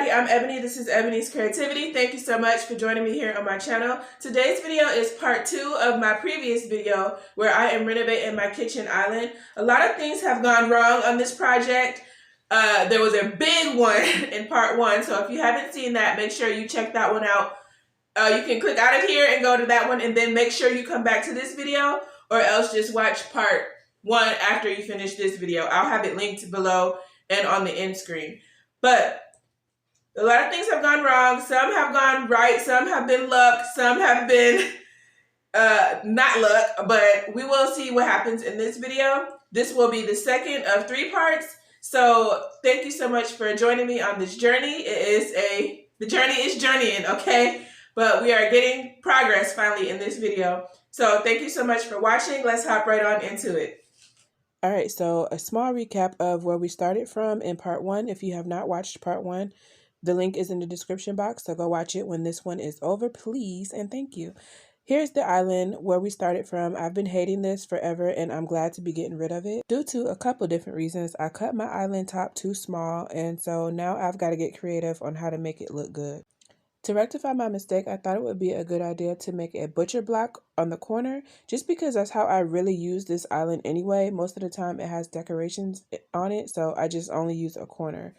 everybody, I'm Ebony. This is Ebonee's Creativity. Thank you so much for joining me here on my channel. Today's video is part 2 of my previous video where I am renovating my kitchen island. A lot of things have gone wrong on this project. There was a big one in part 1, so if you haven't seen that, make sure you check that one out. You can click out of here and go to that one, and then make sure you come back to this video, or else just watch part 1 after you finish this video. I'll have it linked below and on the end screen. But a lot of things have gone wrong. Some have gone right. Some have been luck. Some have been not luck. But we will see what happens in this video. This will be the second of 3 parts. So thank you so much for joining me on this journey. The journey is journeying, okay? But we are getting progress finally in this video. So thank you so much for watching. Let's hop right on into it. All right, so a small recap of where we started from in part 1. If you have not watched part 1, the link is in the description box, so go watch it when this one is over, please, and thank you. Here's the island where we started from. I've been hating this forever, and I'm glad to be getting rid of it. Due to a couple different reasons, I cut my island top too small, and so now I've got to get creative on how to make it look good. To rectify my mistake, I thought it would be a good idea to make a butcher block on the corner, just because that's how I really use this island anyway. Most of the time it has decorations on it, so I just only use a corner.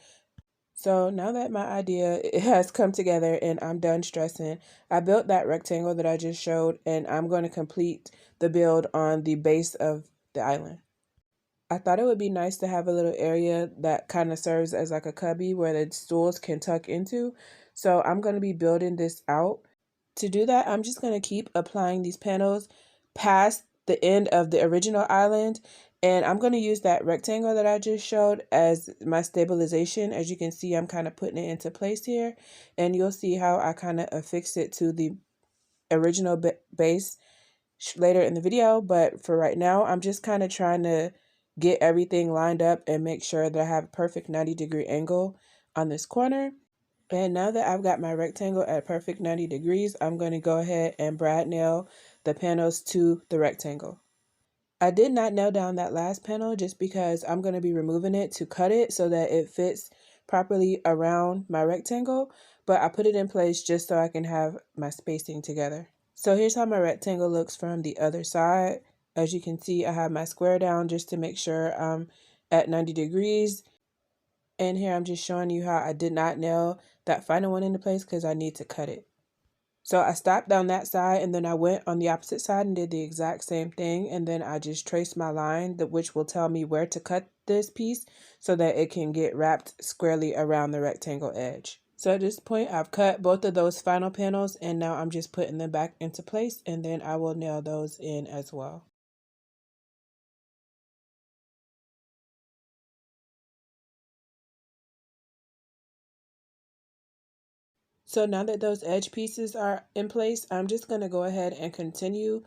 So now that my idea has come together and I'm done stressing, I built that rectangle that I just showed, and I'm going to complete the build on the base of the island. I thought it would be nice to have a little area that kind of serves as like a cubby where the stools can tuck into. So I'm going to be building this out. To do that, I'm just going to keep applying these panels past the end of the original island. And I'm going to use that rectangle that I just showed as my stabilization. As you can see, I'm kind of putting it into place here. And you'll see how I kind of affix it to the original base later in the video. But for right now, I'm just kind of trying to get everything lined up and make sure that I have a perfect 90-degree angle on this corner. And now that I've got my rectangle at perfect 90 degrees, I'm going to go ahead and brad nail the panels to the rectangle. I did not nail down that last panel just because I'm going to be removing it to cut it so that it fits properly around my rectangle, but I put it in place just so I can have my spacing together. So here's how my rectangle looks from the other side. As you can see, I have my square down just to make sure I'm at 90 degrees. And here I'm just showing you how I did not nail that final one into place because I need to cut it. So I stopped down that side, and then I went on the opposite side and did the exact same thing. And then I just traced my line, which will tell me where to cut this piece so that it can get wrapped squarely around the rectangle edge. So at this point, I've cut both of those final panels, and now I'm just putting them back into place, and then I will nail those in as well. So now that those edge pieces are in place, I'm just going to go ahead and continue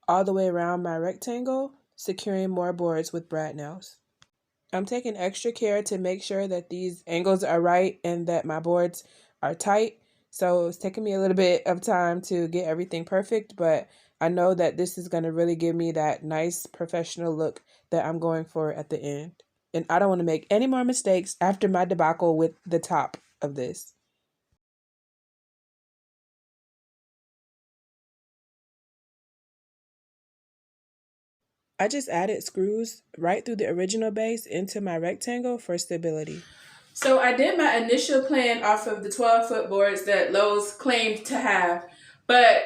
all the way around my rectangle, securing more boards with brad nails. I'm taking extra care to make sure that these angles are right and that my boards are tight. So it's taking me a little bit of time to get everything perfect, but I know that this is going to really give me that nice professional look that I'm going for at the end. And I don't want to make any more mistakes after my debacle with the top of this. I just added screws right through the original base into my rectangle for stability. So I did my initial plan off of the 12-foot boards that Lowe's claimed to have, but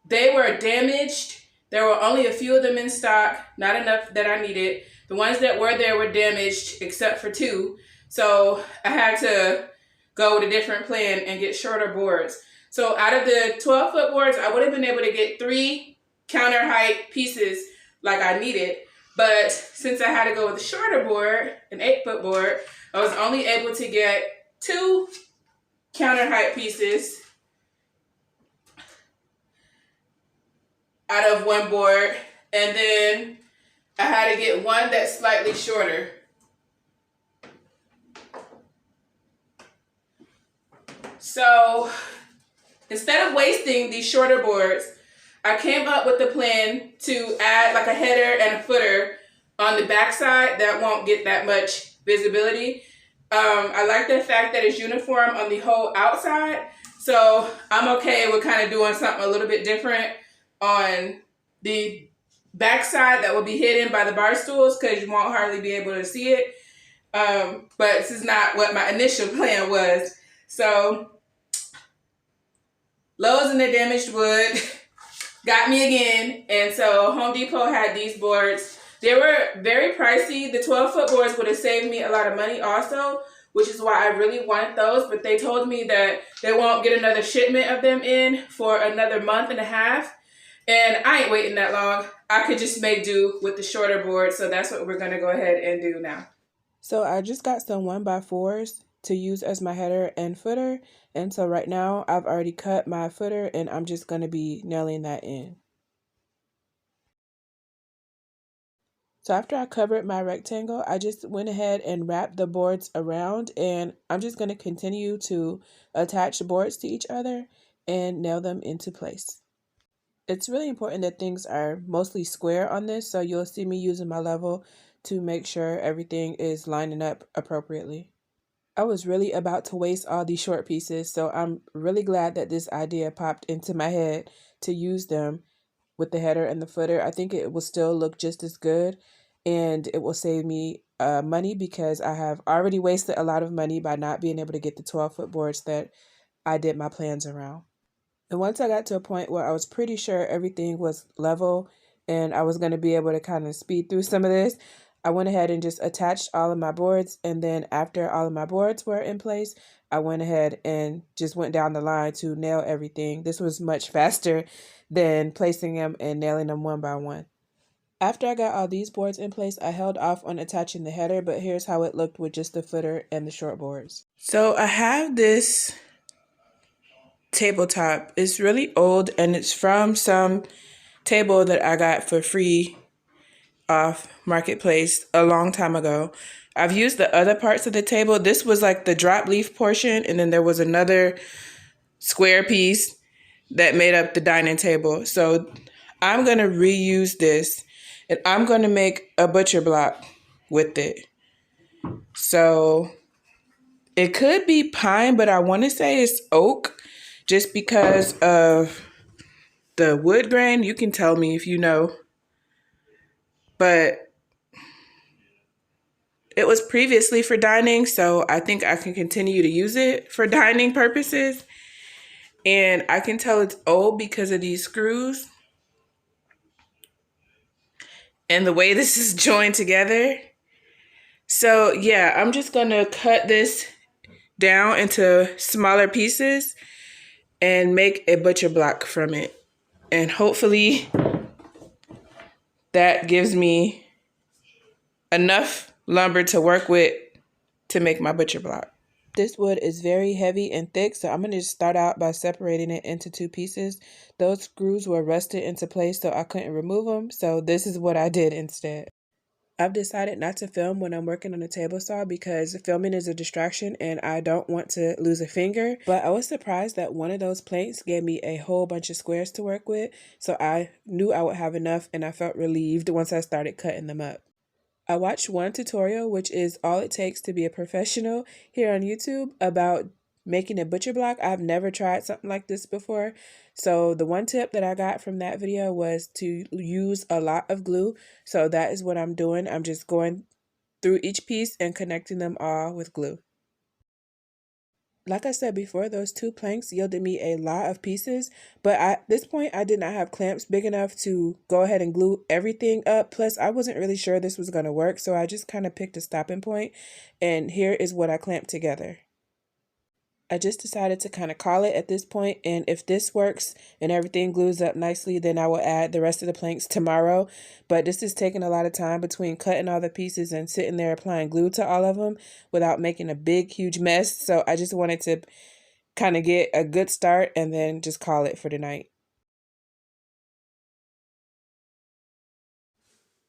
they were damaged. There were only a few of them in stock, not enough that I needed. The ones that were there were damaged except for 2. So I had to go with a different plan and get shorter boards. So out of the 12-foot boards, I would have been able to get 3 counter height pieces like I needed, but since I had to go with a shorter board, an 8-foot board, I was only able to get 2 counter height pieces out of one board, and then I had to get one that's slightly shorter. So instead of wasting these shorter boards, I came up with the plan to add like a header and a footer on the back side that won't get that much visibility. I like the fact that it's uniform on the whole outside. So I'm okay with kind of doing something a little bit different on the backside that will be hidden by the bar stools because you won't hardly be able to see it. But this is not what my initial plan was. So Lowe's and the damaged wood got me again. And so Home Depot had these boards. They were very pricey. The 12-foot boards would have saved me a lot of money also, which is why I really wanted those. But they told me that they won't get another shipment of them in for another month and a half. And I ain't waiting that long. I could just make do with the shorter board. So that's what we're going to go ahead and do now. So I just got some 1x4s to use as my header and footer. And so right now I've already cut my footer and I'm just going to be nailing that in. So after I covered my rectangle, I just went ahead and wrapped the boards around, and I'm just going to continue to attach the boards to each other and nail them into place. It's really important that things are mostly square on this, so you'll see me using my level to make sure everything is lining up appropriately. I was really about to waste all these short pieces, so I'm really glad that this idea popped into my head to use them with the header and the footer. I think it will still look just as good, and it will save me money because I have already wasted a lot of money by not being able to get the 12-foot boards that I did my plans around. And once I got to a point where I was pretty sure everything was level and I was going to be able to kind of speed through some of this, I went ahead and just attached all of my boards. And then after all of my boards were in place, I went ahead and just went down the line to nail everything. This was much faster than placing them and nailing them one by one. After I got all these boards in place, I held off on attaching the header, but here's how it looked with just the footer and the short boards. So I have this tabletop. It's really old and it's from some table that I got for free off Marketplace a long time ago. I've used the other parts of the table. This was like the drop leaf portion, and then there was another square piece that made up the dining table. So I'm going to reuse this, and I'm going to make a butcher block with it. So it could be pine, but I want to say it's oak just because of the wood grain. You can tell me if you know. But it was previously for dining, so I think I can continue to use it for dining purposes. And I can tell it's old because of these screws and the way this is joined together. So yeah, I'm just gonna cut this down into smaller pieces and make a butcher block from it. And hopefully that gives me enough lumber to work with to make my butcher block. This wood is very heavy and thick, so I'm going to just start out by separating it into two pieces. Those screws were rusted into place, so I couldn't remove them, so this is what I did instead. I've decided not to film when I'm working on a table saw because filming is a distraction and I don't want to lose a finger. But I was surprised that one of those planks gave me a whole bunch of squares to work with, so I knew I would have enough and I felt relieved once I started cutting them up. I watched one tutorial, which is all it takes to be a professional, here on YouTube about making a butcher block. I've never tried something like this before. So the one tip that I got from that video was to use a lot of glue. So that is what I'm doing. I'm just going through each piece and connecting them all with glue. Like I said before, those two planks yielded me a lot of pieces, but at this point I did not have clamps big enough to go ahead and glue everything up. Plus, I wasn't really sure this was going to work, so I just kind of picked a stopping point, and here is what I clamped together. I just decided to kind of call it at this point, and if this works and everything glues up nicely, then I will add the rest of the planks tomorrow. But this is taking a lot of time between cutting all the pieces and sitting there applying glue to all of them without making a big, huge mess. So I just wanted to kind of get a good start and then just call it for the night.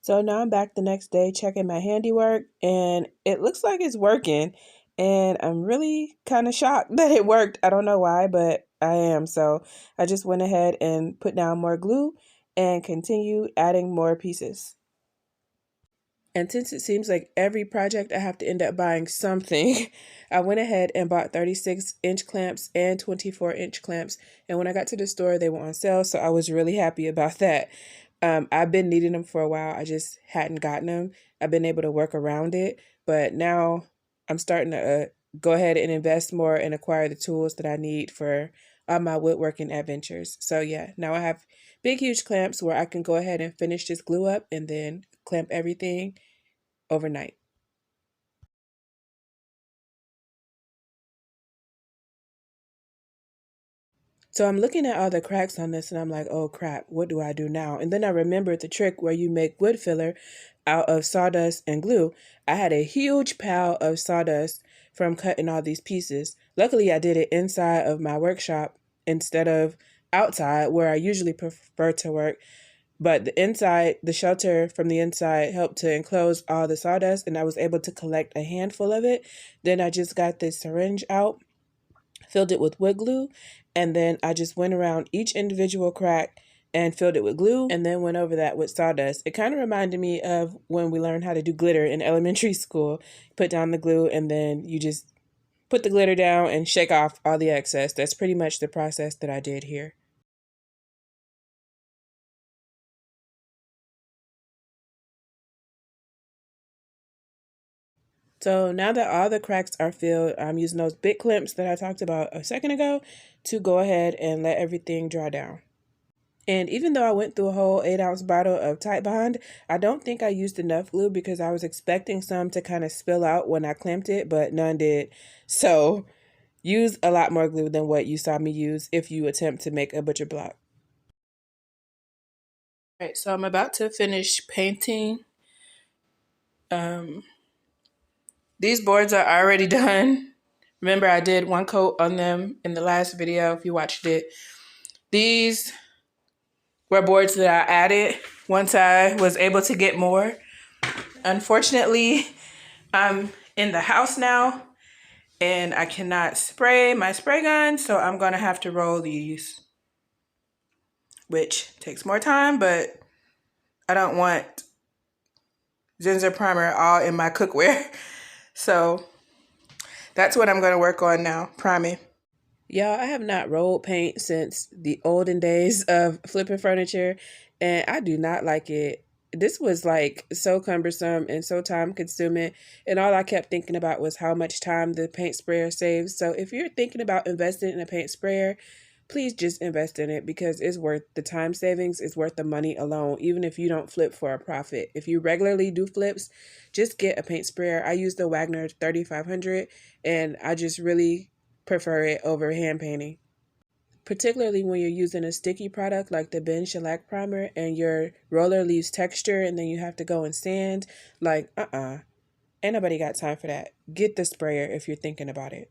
So now I'm back the next day checking my handiwork, and it looks like it's working. And I'm really kind of shocked that it worked. I don't know why, but I am. So I just went ahead and put down more glue and continued adding more pieces. And since it seems like every project I have to end up buying something, I went ahead and bought 36-inch clamps and 24-inch clamps. And when I got to the store, they were on sale, so I was really happy about that. I've been needing them for a while. I just hadn't gotten them. I've been able to work around it, but now I'm starting to go ahead and invest more and acquire the tools that I need for my woodworking adventures. So yeah, now I have big, huge clamps where I can go ahead and finish this glue up and then clamp everything overnight. So I'm looking at all the cracks on this and I'm like, oh crap, what do I do now? And then I remembered the trick where you make wood filler out of sawdust and glue. I had a huge pile of sawdust from cutting all these pieces. Luckily, I did it inside of my workshop instead of outside where I usually prefer to work. But the inside, the shelter from the inside helped to enclose all the sawdust and I was able to collect a handful of it. Then I just got this syringe out, filled it with wood glue, and then I just went around each individual crack and filled it with glue and then went over that with sawdust. It kind of reminded me of when we learned how to do glitter in elementary school. Put down the glue and then you just put the glitter down and shake off all the excess. That's pretty much the process that I did here. So now that all the cracks are filled, I'm using those big clamps that I talked about a second ago to go ahead and let everything dry down. And even though I went through a whole 8-ounce bottle of Titebond, I don't think I used enough glue because I was expecting some to kind of spill out when I clamped it, but none did. So use a lot more glue than what you saw me use if you attempt to make a butcher block. All right, so I'm about to finish painting. These boards are already done. Remember, I did one coat on them in the last video if you watched it. These were boards that I added once I was able to get more. Unfortunately, I'm in the house now and I cannot spray my spray gun, so I'm gonna have to roll these, which takes more time, but I don't want ginger primer all in my cookware. So that's what I'm gonna work on now, priming. Y'all, I have not rolled paint since the olden days of flipping furniture, and I do not like it. This was like so cumbersome and so time consuming, and all I kept thinking about was how much time the paint sprayer saves. So if you're thinking about investing in a paint sprayer, please just invest in it because it's worth the time savings, it's worth the money alone, even if you don't flip for a profit. If you regularly do flips, just get a paint sprayer. I use the Wagner 3500 and I just really prefer it over hand painting, particularly when you're using a sticky product like the Ben Shellac primer and your roller leaves texture and then you have to go and sand. Like, ain't nobody got time for that. Get the sprayer if you're thinking about it.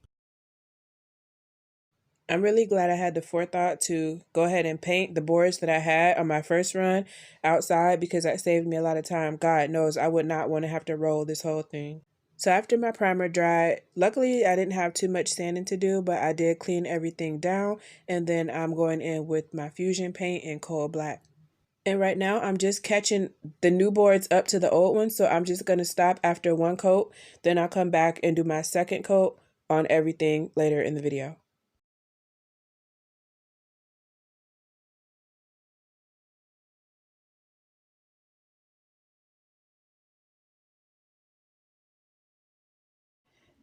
I'm really glad I had the forethought to go ahead and paint the boards that I had on my first run outside because that saved me a lot of time. God knows I would not want to have to roll this whole thing. So after my primer dried, luckily I didn't have too much sanding to do, but I did clean everything down, and then I'm going in with my Fusion paint in coal black. And right now I'm just catching the new boards up to the old ones, so I'm just going to stop after one coat, then I'll come back and do my second coat on everything later in the video.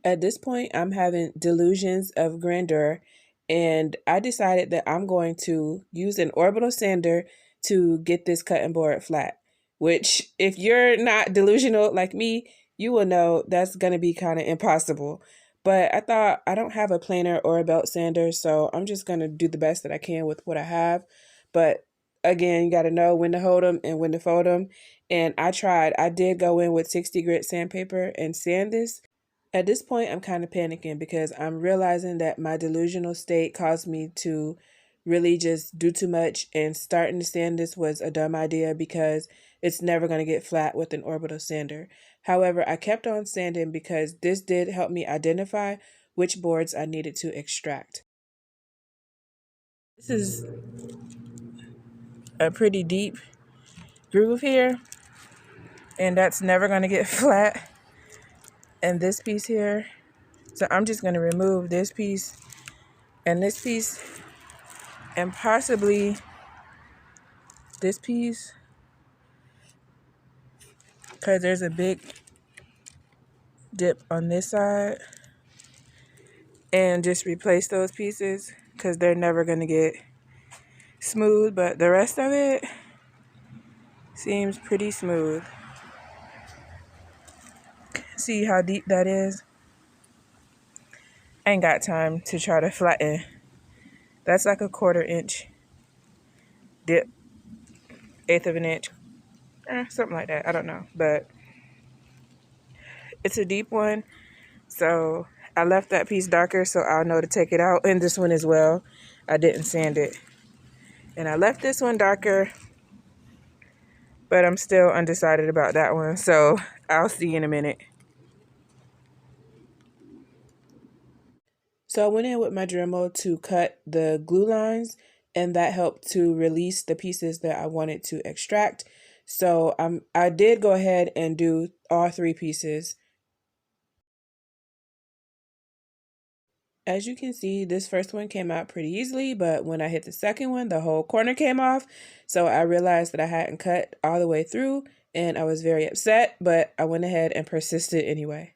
At this point, I'm having delusions of grandeur, and I decided that I'm going to use an orbital sander to get this cutting board flat, which if you're not delusional like me, you will know that's going to be kind of impossible. But I thought I don't have a planer or a belt sander, so I'm just going to do the best that I can with what I have. But again, you got to know when to hold them and when to fold them. And I did go in with 60 grit sandpaper and sand this. At this point, I'm kind of panicking because I'm realizing that my delusional state caused me to really just do too much, and starting to sand this was a dumb idea because it's never going to get flat with an orbital sander. However, I kept on sanding because this did help me identify which boards I needed to extract. This is a pretty deep groove here, and that's never going to get flat. And this piece here, so I'm just going to remove this piece and this piece and possibly this piece, because there's a big dip on this side, and just replace those pieces because they're never going to get smooth, but the rest of it seems pretty smooth. See how deep that is? I ain't got time to try to flatten. That's like a 1/4 inch dip, 1/8 of an inch, something like that. I don't know, but it's a deep one. So I left that piece darker so I'll know to take it out. And this one as well. I didn't sand it. And I left this one darker, but I'm still undecided about that one. So I'll see in a minute. So I went in with my Dremel to cut the glue lines, and that helped to release the pieces that I wanted to extract. So I did go ahead and do all 3 pieces. As you can see, this first one came out pretty easily, but when I hit the second one, the whole corner came off. So I realized that I hadn't cut all the way through, and I was very upset, but I went ahead and persisted anyway.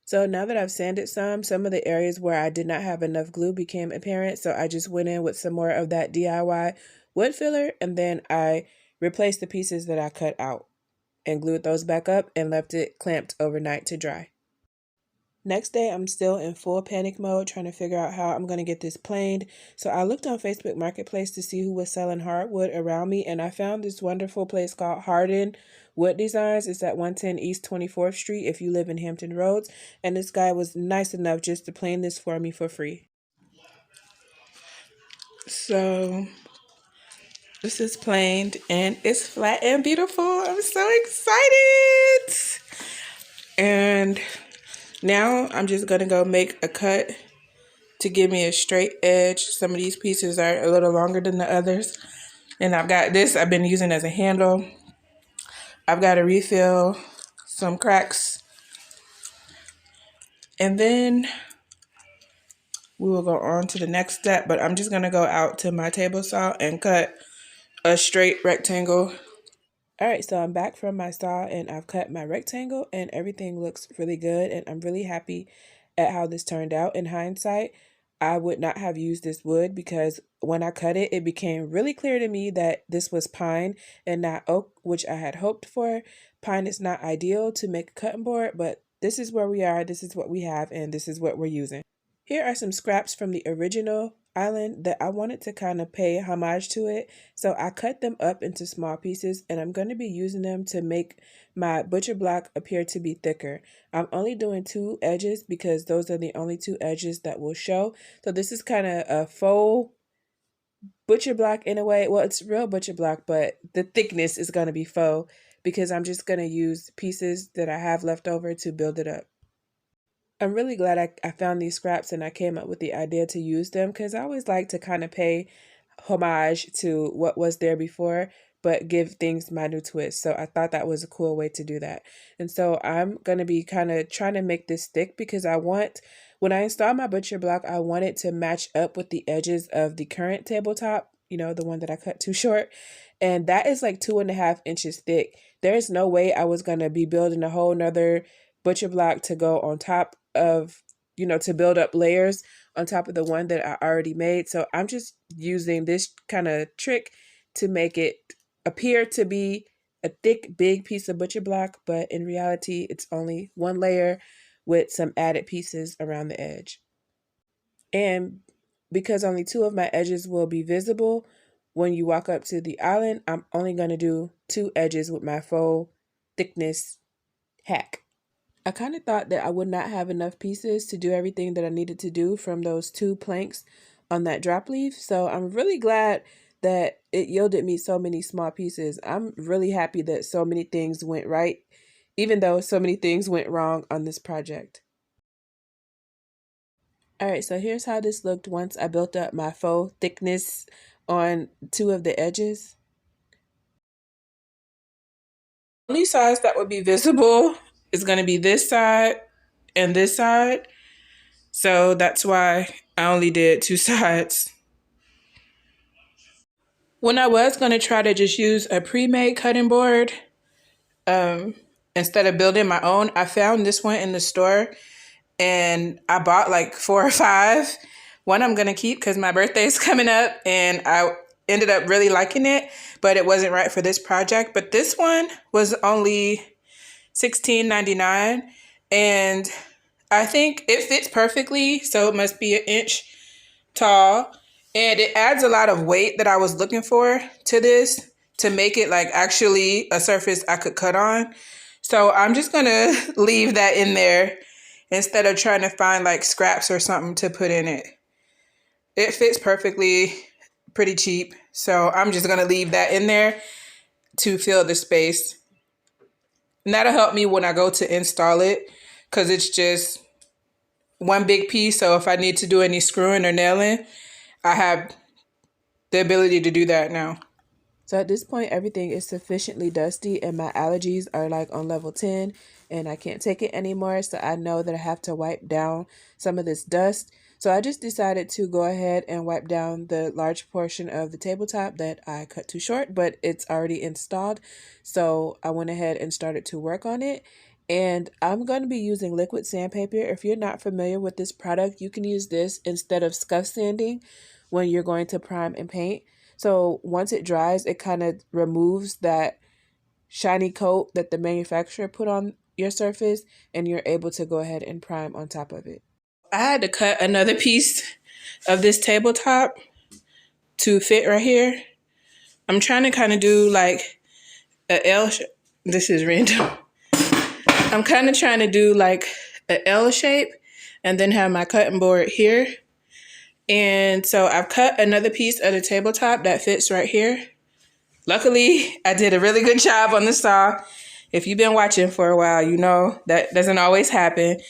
So now that I've sanded some of the areas where I did not have enough glue became apparent. So I just went in with some more of that DIY wood filler, and then I replaced the pieces that I cut out and glued those back up and left it clamped overnight to dry. Next day, I'm still in full panic mode trying to figure out how I'm going to get this planed. So I looked on Facebook Marketplace to see who was selling hardwood around me, and I found this wonderful place called Harden Wood Designs. It's at 110 East 24th Street if you live in Hampton Roads, and this guy was nice enough just to plane this for me for free. So this is planed and it's flat and beautiful. I'm so excited. And now I'm just going to go make a cut to give me a straight edge. Some of these pieces are a little longer than the others. And I've got this I've been using as a handle. I've got to refill some cracks. And then we will go on to the next step. But I'm just going to go out to my table saw and cut a straight rectangle. All right, so I'm back from my saw and I've cut my rectangle and everything looks really good, and I'm really happy at how this turned out. In hindsight, I would not have used this wood because when I cut it, it became really clear to me that this was pine and not oak, which I had hoped for. Pine is not ideal to make a cutting board, but this is where we are, this is what we have, and this is what we're using. Here are some scraps from the original island that I wanted to kind of pay homage to it. So I cut them up into small pieces, and I'm going to be using them to make my butcher block appear to be thicker. I'm only doing 2 edges because those are the only 2 edges that will show. So this is kind of a faux butcher block in a way. Well, it's real butcher block, but the thickness is going to be faux because I'm just going to use pieces that I have left over to build it up. I'm really glad I found these scraps and I came up with the idea to use them because I always like to kind of pay homage to what was there before, but give things my new twist. So I thought that was a cool way to do that. And so I'm going to be kind of trying to make this thick because when I install my butcher block, I want it to match up with the edges of the current tabletop, you know, the one that I cut too short. And that is like 2.5 inches thick. There's no way I was going to be building a whole nother butcher block to go on top of, you know, to build up layers on top of the one that I already made. So I'm just using this kind of trick to make it appear to be a thick, big piece of butcher block, but in reality, it's only one layer with some added pieces around the edge. And because only 2 of my edges will be visible when you walk up to the island, I'm only going to do 2 edges with my faux thickness hack. I kind of thought that I would not have enough pieces to do everything that I needed to do from those 2 planks on that drop leaf. So I'm really glad that it yielded me so many small pieces. I'm really happy that so many things went right, even though so many things went wrong on this project. All right, so here's how this looked once I built up my faux thickness on 2 of the edges. Only sides that would be visible is going to be this side and this side. So that's why I only did two sides. When I was going to try to just use a pre-made cutting board, instead of building my own, I found this one in the store and I bought like 4 or 5. One I'm going to keep because my birthday is coming up and I ended up really liking it, but it wasn't right for this project. But this one was only $16.99 and I think it fits perfectly, so it must be 1 inch tall, and it adds a lot of weight that I was looking for to this to make it like actually a surface I could cut on. So I'm just gonna leave that in there instead of trying to find like scraps or something to put in it. It fits perfectly, pretty cheap, so I'm just gonna leave that in there to fill the space. And that'll help me when I go to install it because it's just one big piece. So if I need to do any screwing or nailing, I have the ability to do that now. So at this point, everything is sufficiently dusty and my allergies are like on level 10 and I can't take it anymore. So I know that I have to wipe down some of this dust. So I just decided to go ahead and wipe down the large portion of the tabletop that I cut too short, but it's already installed. So I went ahead and started to work on it. And I'm going to be using liquid sandpaper. If you're not familiar with this product, you can use this instead of scuff sanding when you're going to prime and paint. So once it dries, it kind of removes that shiny coat that the manufacturer put on your surface, and you're able to go ahead and prime on top of it. I had to cut another piece of this tabletop to fit right here. I'm trying to kind of do like a L. This is random. I'm kind of trying to do like a L shape and then have my cutting board here. And so I've cut another piece of the tabletop that fits right here. Luckily, I did a really good job on the saw. If you've been watching for a while, you know that doesn't always happen.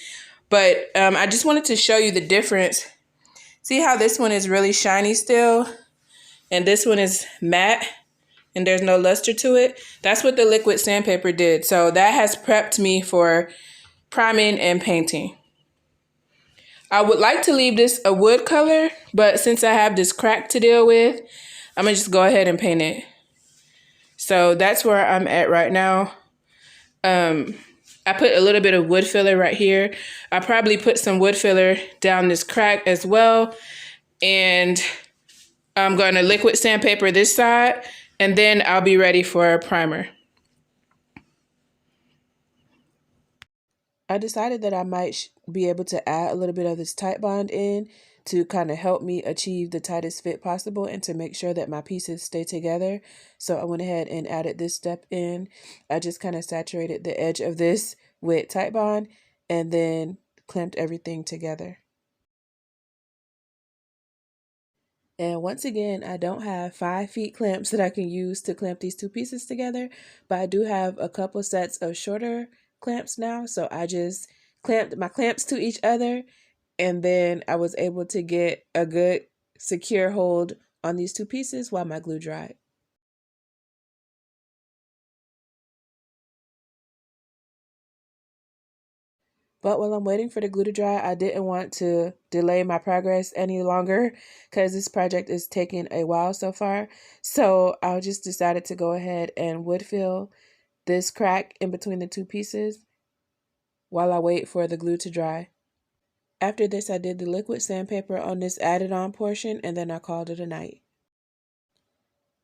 But I just wanted to show you the difference. See how this one is really shiny still? And this one is matte and there's no luster to it? That's what the liquid sandpaper did. So that has prepped me for priming and painting. I would like to leave this a wood color, but since I have this crack to deal with, I'm gonna just go ahead and paint it. So that's where I'm at right now. I put a little bit of wood filler right here. I probably put some wood filler down this crack as well. And I'm gonna liquid sandpaper this side and then I'll be ready for a primer. I decided that I might be able to add a little bit of this tight bond in to kind of help me achieve the tightest fit possible and to make sure that my pieces stay together. So I went ahead and added this step in. I just kind of saturated the edge of this with tight bond and then clamped everything together. And once again, I don't have 5 feet clamps that I can use to clamp these two pieces together, but I do have a couple sets of shorter clamps now. So I just clamped my clamps to each other, and then I was able to get a good secure hold on these two pieces while my glue dried. But while I'm waiting for the glue to dry, I didn't want to delay my progress any longer because this project is taking a while so far. So I just decided to go ahead and wood fill this crack in between the two pieces while I wait for the glue to dry. After this, I did the liquid sandpaper on this added on portion and then I called it a night.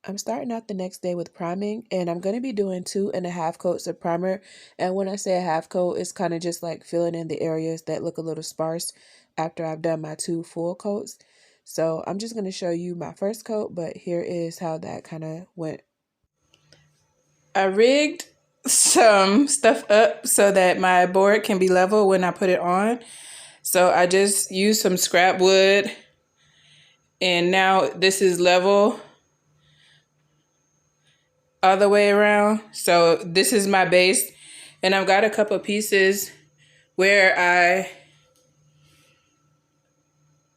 I'm starting out the next day with priming, and I'm going to be doing 2.5 coats of primer. And when I say a half coat, it's kind of just like filling in the areas that look a little sparse after I've done my 2 full coats. So I'm just going to show you my first coat, but here is how that kind of went. I rigged some stuff up so that my board can be level when I put it on. So I just used some scrap wood, and now this is level all the way around. So this is my base, and I've got a couple pieces where I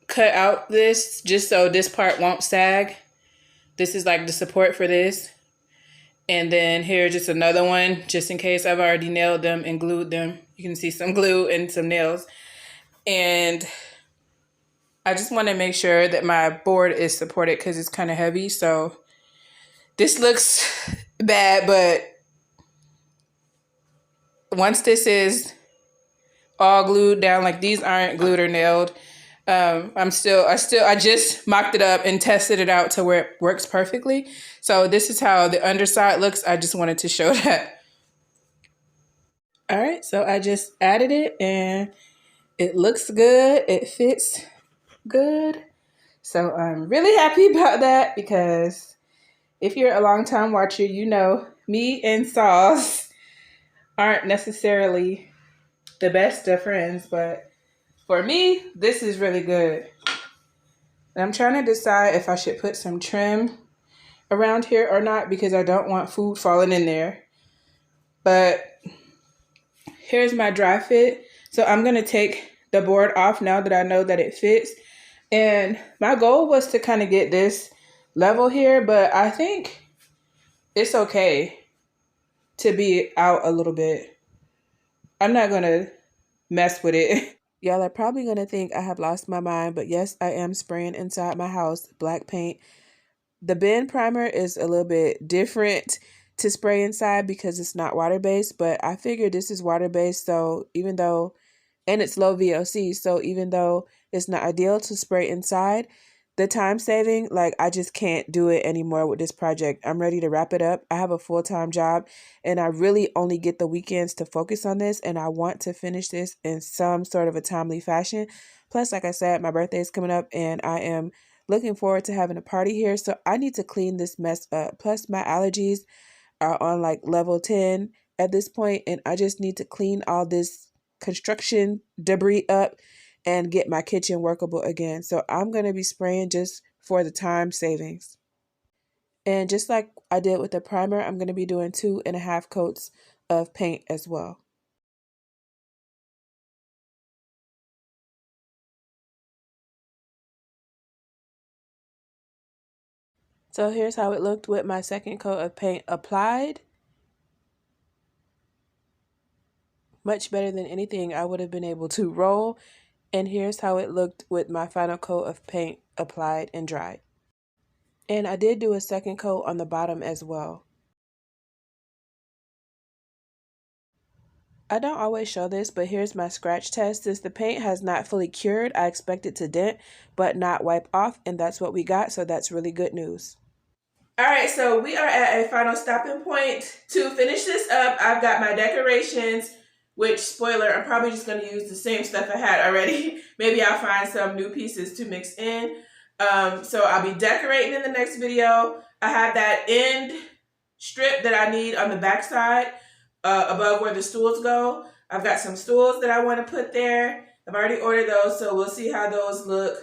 cut out this just so this part won't sag. This is like the support for this. And then here's just another one, just in case I've already nailed them and glued them. You can see some glue and some nails. And I just want to make sure that my board is supported because it's kind of heavy. So this looks bad, but once this is all glued down, like these aren't glued or nailed, I just mocked it up and tested it out to where it works perfectly. So this is how the underside looks. I just wanted to show that. All right, so I just added it and it looks good. It fits good. So I'm really happy about that because if you're a long time watcher, you know me and sauce aren't necessarily the best of friends, but for me, this is really good. And I'm trying to decide if I should put some trim around here or not because I don't want food falling in there. But here's my dry fit. So I'm going to take the board off now that I know that it fits. And my goal was to kind of get this level here, but I think it's okay to be out a little bit. I'm not going to mess with it. Y'all are probably going to think I have lost my mind, but yes, I am spraying inside my house black paint. The Ben primer is a little bit different to spray inside because it's not water-based, but I figured this is water-based, so even though, and it's low VOC, so even though it's not ideal to spray inside, the time saving, like I just can't do it anymore with this project. I'm ready to wrap it up. I have a full-time job and I really only get the weekends to focus on this, and I want to finish this in some sort of a timely fashion. Plus, like I said, my birthday is coming up and I am looking forward to having a party here, so I need to clean this mess up. Plus, my allergies are on like level 10 at this point, and I just need to clean all this construction debris up and get my kitchen workable again. So I'm going to be spraying just for the time savings. And just like I did with the primer, I'm going to be doing 2.5 coats of paint as well. So here's how it looked with my second coat of paint applied. Much better than anything I would have been able to roll. And here's how it looked with my final coat of paint applied and dried. And I did do a second coat on the bottom as well. I don't always show this, but here's my scratch test. Since the paint has not fully cured, I expect it to dent, but not wipe off, and that's what we got, so that's really good news. All right, so we are at a final stopping point. To finish this up, I've got my decorations, which, spoiler, I'm probably just going to use the same stuff I had already. Maybe I'll find some new pieces to mix in. So I'll be decorating in the next video. I have that end strip that I need on the back side above where the stools go. I've got some stools that I want to put there. I've already ordered those, so we'll see how those look.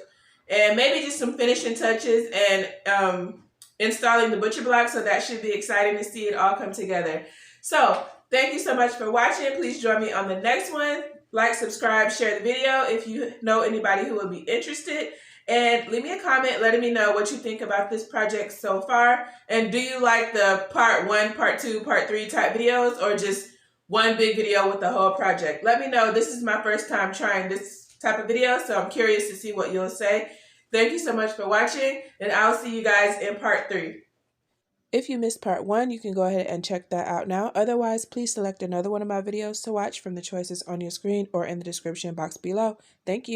And maybe just some finishing touches and installing the butcher block, so that should be exciting to see it all come together. So thank you so much for watching. Please join me on the next one. Like, subscribe, share the video if you know anybody who would be interested. And leave me a comment letting me know what you think about this project so far. And do you like the part 1, part 2, part 3 type videos, or just one big video with the whole project? Let me know. This is my first time trying this type of video, so I'm curious to see what you'll say. Thank you so much for watching, and I'll see you guys in part 3. If you missed part 1, you can go ahead and check that out now. Otherwise, please select another one of my videos to watch from the choices on your screen or in the description box below. Thank you.